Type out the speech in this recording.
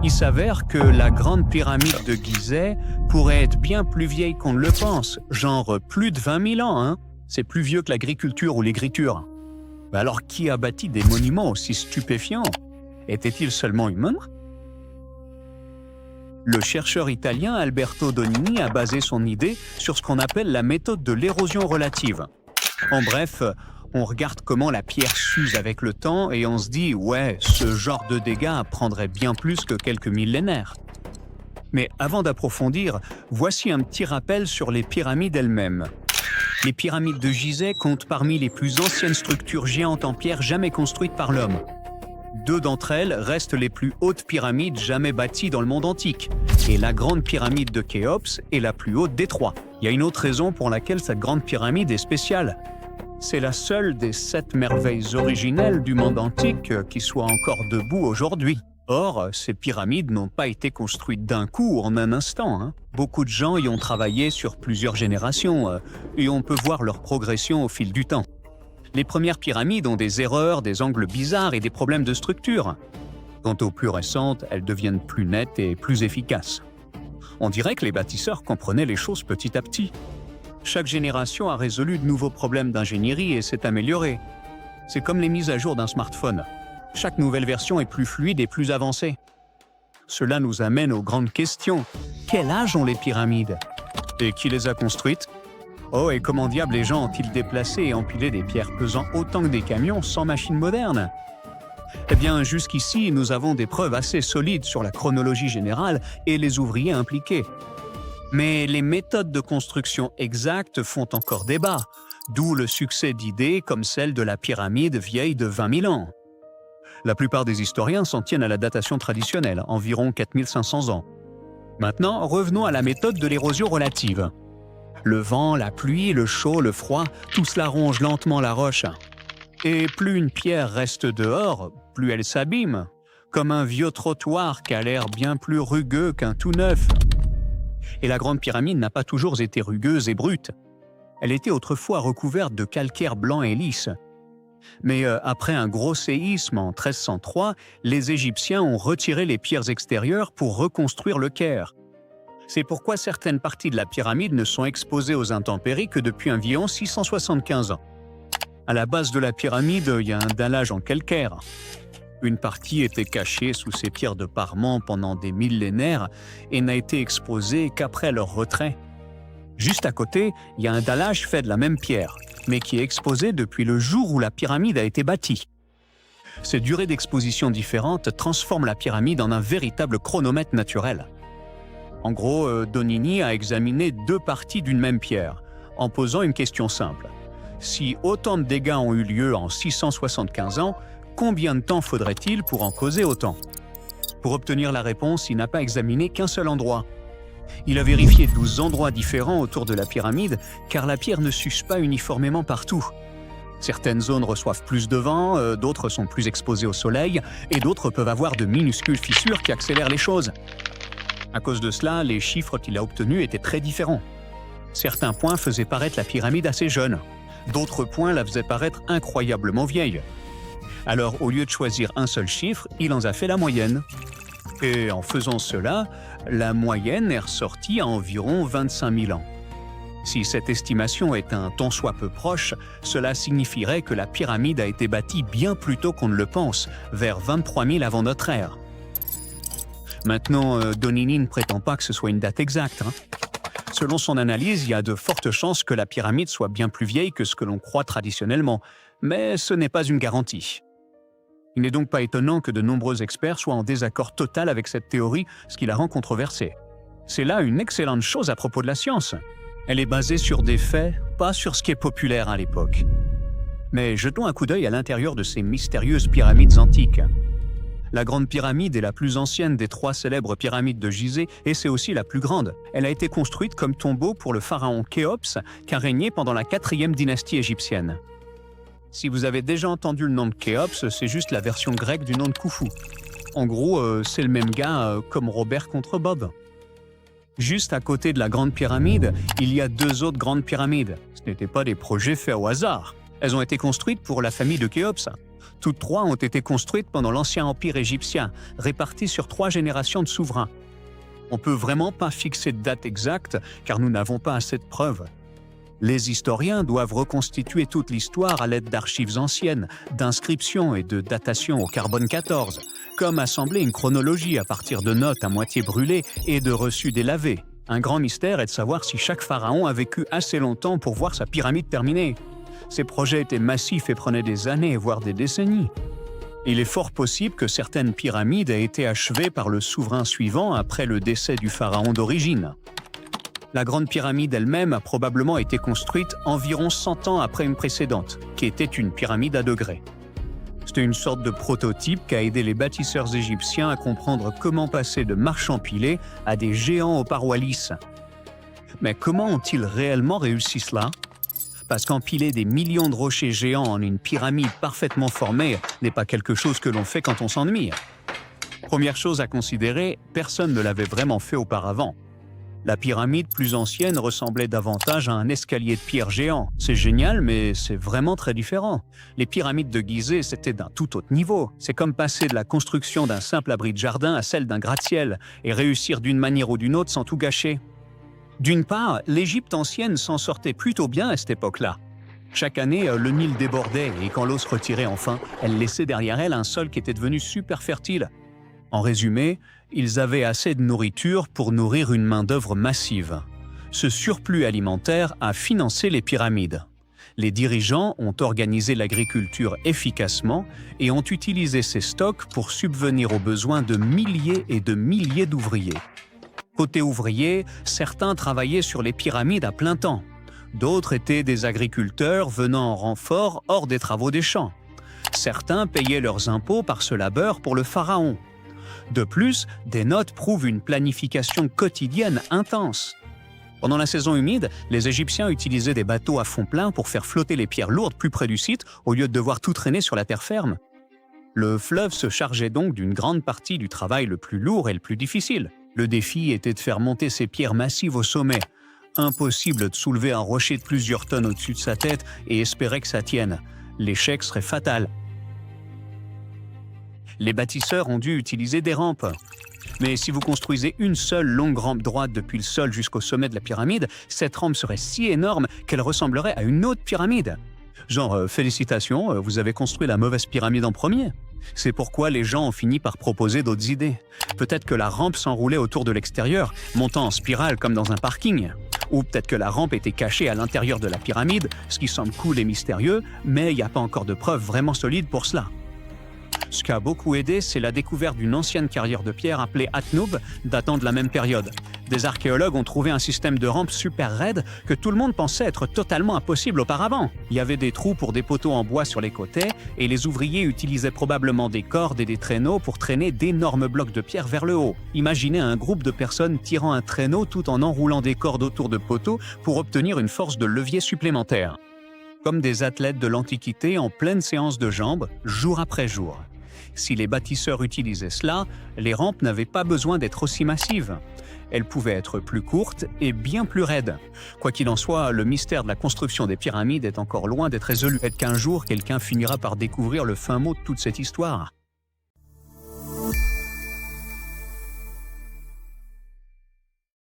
Il s'avère que la grande pyramide de Gizeh pourrait être bien plus vieille qu'on ne le pense, genre plus de 20 000 ans, hein. C'est plus vieux que l'agriculture ou l'écriture. Mais alors qui a bâti des monuments aussi stupéfiants? Était-il seulement humain? Le chercheur italien Alberto Donini a basé son idée sur ce qu'on appelle la méthode de l'érosion relative. En bref, on regarde comment la pierre s'use avec le temps et on se dit « ouais, ce genre de dégâts prendrait bien plus que quelques millénaires ». Mais avant d'approfondir, voici un petit rappel sur les pyramides elles-mêmes. Les pyramides de Gizeh comptent parmi les plus anciennes structures géantes en pierre jamais construites par l'homme. 2 d'entre elles restent les plus hautes pyramides jamais bâties dans le monde antique, et la grande pyramide de Khéops est la plus haute des 3. Il y a une autre raison pour laquelle cette grande pyramide est spéciale. C'est la seule des 7 merveilles originelles du monde antique qui soit encore debout aujourd'hui. Or, ces pyramides n'ont pas été construites d'un coup en un instant, hein. Beaucoup de gens y ont travaillé sur plusieurs générations, et on peut voir leur progression au fil du temps. Les premières pyramides ont des erreurs, des angles bizarres et des problèmes de structure. Quant aux plus récentes, elles deviennent plus nettes et plus efficaces. On dirait que les bâtisseurs comprenaient les choses petit à petit. Chaque génération a résolu de nouveaux problèmes d'ingénierie et s'est améliorée. C'est comme les mises à jour d'un smartphone. Chaque nouvelle version est plus fluide et plus avancée. Cela nous amène aux grandes questions. Quel âge ont les pyramides? Et qui les a construites? Oh, et comment diable les gens ont-ils déplacé et empilé des pierres pesant autant que des camions sans machines modernes? Eh bien, jusqu'ici, nous avons des preuves assez solides sur la chronologie générale et les ouvriers impliqués. Mais les méthodes de construction exactes font encore débat, d'où le succès d'idées comme celle de la pyramide vieille de 20 000 ans. La plupart des historiens s'en tiennent à la datation traditionnelle, environ 4500 ans. Maintenant, revenons à la méthode de l'érosion relative. Le vent, la pluie, le chaud, le froid, tout cela ronge lentement la roche. Et plus une pierre reste dehors, plus elle s'abîme, comme un vieux trottoir qui a l'air bien plus rugueux qu'un tout neuf. Et la grande pyramide n'a pas toujours été rugueuse et brute. Elle était autrefois recouverte de calcaire blanc et lisse. Mais après un gros séisme en 1303, les Égyptiens ont retiré les pierres extérieures pour reconstruire le Caire. C'est pourquoi certaines parties de la pyramide ne sont exposées aux intempéries que depuis environ 675 ans. À la base de la pyramide, il y a un dallage en calcaire. Une partie était cachée sous ces pierres de parement pendant des millénaires et n'a été exposée qu'après leur retrait. Juste à côté, il y a un dallage fait de la même pierre, mais qui est exposé depuis le jour où la pyramide a été bâtie. Ces durées d'exposition différentes transforment la pyramide en un véritable chronomètre naturel. En gros, Donini a examiné 2 parties d'une même pierre, en posant une question simple. Si autant de dégâts ont eu lieu en 675 ans, combien de temps faudrait-il pour en causer autant? Pour obtenir la réponse, il n'a pas examiné qu'un seul endroit. Il a vérifié 12 endroits différents autour de la pyramide, car la pierre ne s'use pas uniformément partout. Certaines zones reçoivent plus de vent, d'autres sont plus exposées au soleil, et d'autres peuvent avoir de minuscules fissures qui accélèrent les choses. À cause de cela, les chiffres qu'il a obtenus étaient très différents. Certains points faisaient paraître la pyramide assez jeune, d'autres points la faisaient paraître incroyablement vieille. Alors, au lieu de choisir un seul chiffre, il en a fait la moyenne. Et en faisant cela, la moyenne est ressortie à environ 25 000 ans. Si cette estimation est un tant soit peu proche, cela signifierait que la pyramide a été bâtie bien plus tôt qu'on ne le pense, vers 23 000 avant notre ère. Maintenant, Donini ne prétend pas que ce soit une date exacte, hein. Selon son analyse, il y a de fortes chances que la pyramide soit bien plus vieille que ce que l'on croit traditionnellement, mais ce n'est pas une garantie. Il n'est donc pas étonnant que de nombreux experts soient en désaccord total avec cette théorie, ce qui la rend controversée. C'est là une excellente chose à propos de la science. Elle est basée sur des faits, pas sur ce qui est populaire à l'époque. Mais jetons un coup d'œil à l'intérieur de ces mystérieuses pyramides antiques. La Grande Pyramide est la plus ancienne des 3 célèbres pyramides de Gizeh et c'est aussi la plus grande. Elle a été construite comme tombeau pour le pharaon Khéops, qui a régné pendant la 4e dynastie égyptienne. Si vous avez déjà entendu le nom de Khéops, c'est juste la version grecque du nom de Khufu. En gros, c'est le même gars comme Robert contre Bob. Juste à côté de la Grande Pyramide, il y a 2 autres grandes pyramides. Ce n'étaient pas des projets faits au hasard. Elles ont été construites pour la famille de Khéops. Toutes trois ont été construites pendant l'Ancien Empire égyptien, réparties sur 3 générations de souverains. On ne peut vraiment pas fixer de date exacte car nous n'avons pas assez de preuves. Les historiens doivent reconstituer toute l'histoire à l'aide d'archives anciennes, d'inscriptions et de datations au carbone 14, comme assembler une chronologie à partir de notes à moitié brûlées et de reçus délavés. Un grand mystère est de savoir si chaque pharaon a vécu assez longtemps pour voir sa pyramide terminée. Ces projets étaient massifs et prenaient des années, voire des décennies. Il est fort possible que certaines pyramides aient été achevées par le souverain suivant après le décès du pharaon d'origine. La Grande Pyramide elle-même a probablement été construite environ 100 ans après une précédente, qui était une pyramide à degrés. C'était une sorte de prototype qui a aidé les bâtisseurs égyptiens à comprendre comment passer de marches empilées à des géants aux parois lisses. Mais comment ont-ils réellement réussi cela ? Parce qu'empiler des millions de rochers géants en une pyramide parfaitement formée n'est pas quelque chose que l'on fait quand on s'ennuie. Première chose à considérer, personne ne l'avait vraiment fait auparavant. La pyramide plus ancienne ressemblait davantage à un escalier de pierre géant. C'est génial, mais c'est vraiment très différent. Les pyramides de Gizeh, c'était d'un tout autre niveau. C'est comme passer de la construction d'un simple abri de jardin à celle d'un gratte-ciel et réussir d'une manière ou d'une autre sans tout gâcher. D'une part, l'Égypte ancienne s'en sortait plutôt bien à cette époque-là. Chaque année, le Nil débordait et quand l'eau se retirait enfin, elle laissait derrière elle un sol qui était devenu super fertile. En résumé, ils avaient assez de nourriture pour nourrir une main-d'œuvre massive. Ce surplus alimentaire a financé les pyramides. Les dirigeants ont organisé l'agriculture efficacement et ont utilisé ces stocks pour subvenir aux besoins de milliers et de milliers d'ouvriers. Côté ouvriers, certains travaillaient sur les pyramides à plein temps. D'autres étaient des agriculteurs venant en renfort hors des travaux des champs. Certains payaient leurs impôts par ce labeur pour le pharaon. De plus, des notes prouvent une planification quotidienne intense. Pendant la saison humide, les Égyptiens utilisaient des bateaux à fond plein pour faire flotter les pierres lourdes plus près du site au lieu de devoir tout traîner sur la terre ferme. Le fleuve se chargeait donc d'une grande partie du travail le plus lourd et le plus difficile. Le défi était de faire monter ces pierres massives au sommet. Impossible de soulever un rocher de plusieurs tonnes au-dessus de sa tête et espérer que ça tienne. L'échec serait fatal. Les bâtisseurs ont dû utiliser des rampes. Mais si vous construisez une seule longue rampe droite depuis le sol jusqu'au sommet de la pyramide, cette rampe serait si énorme qu'elle ressemblerait à une autre pyramide. Genre, félicitations, vous avez construit la mauvaise pyramide en premier. C'est pourquoi les gens ont fini par proposer d'autres idées. Peut-être que la rampe s'enroulait autour de l'extérieur, montant en spirale comme dans un parking. Ou peut-être que la rampe était cachée à l'intérieur de la pyramide, ce qui semble cool et mystérieux, mais il n'y a pas encore de preuves vraiment solides pour cela. Ce qui a beaucoup aidé, c'est la découverte d'une ancienne carrière de pierre appelée Atnoub, datant de la même période. Des archéologues ont trouvé un système de rampe super raide que tout le monde pensait être totalement impossible auparavant. Il y avait des trous pour des poteaux en bois sur les côtés et les ouvriers utilisaient probablement des cordes et des traîneaux pour traîner d'énormes blocs de pierre vers le haut. Imaginez un groupe de personnes tirant un traîneau tout en enroulant des cordes autour de poteaux pour obtenir une force de levier supplémentaire. Comme des athlètes de l'Antiquité en pleine séance de jambes, jour après jour. Si les bâtisseurs utilisaient cela, les rampes n'avaient pas besoin d'être aussi massives. Elles pouvaient être plus courtes et bien plus raides. Quoi qu'il en soit, le mystère de la construction des pyramides est encore loin d'être résolu. Peut-être qu'un jour, quelqu'un finira par découvrir le fin mot de toute cette histoire.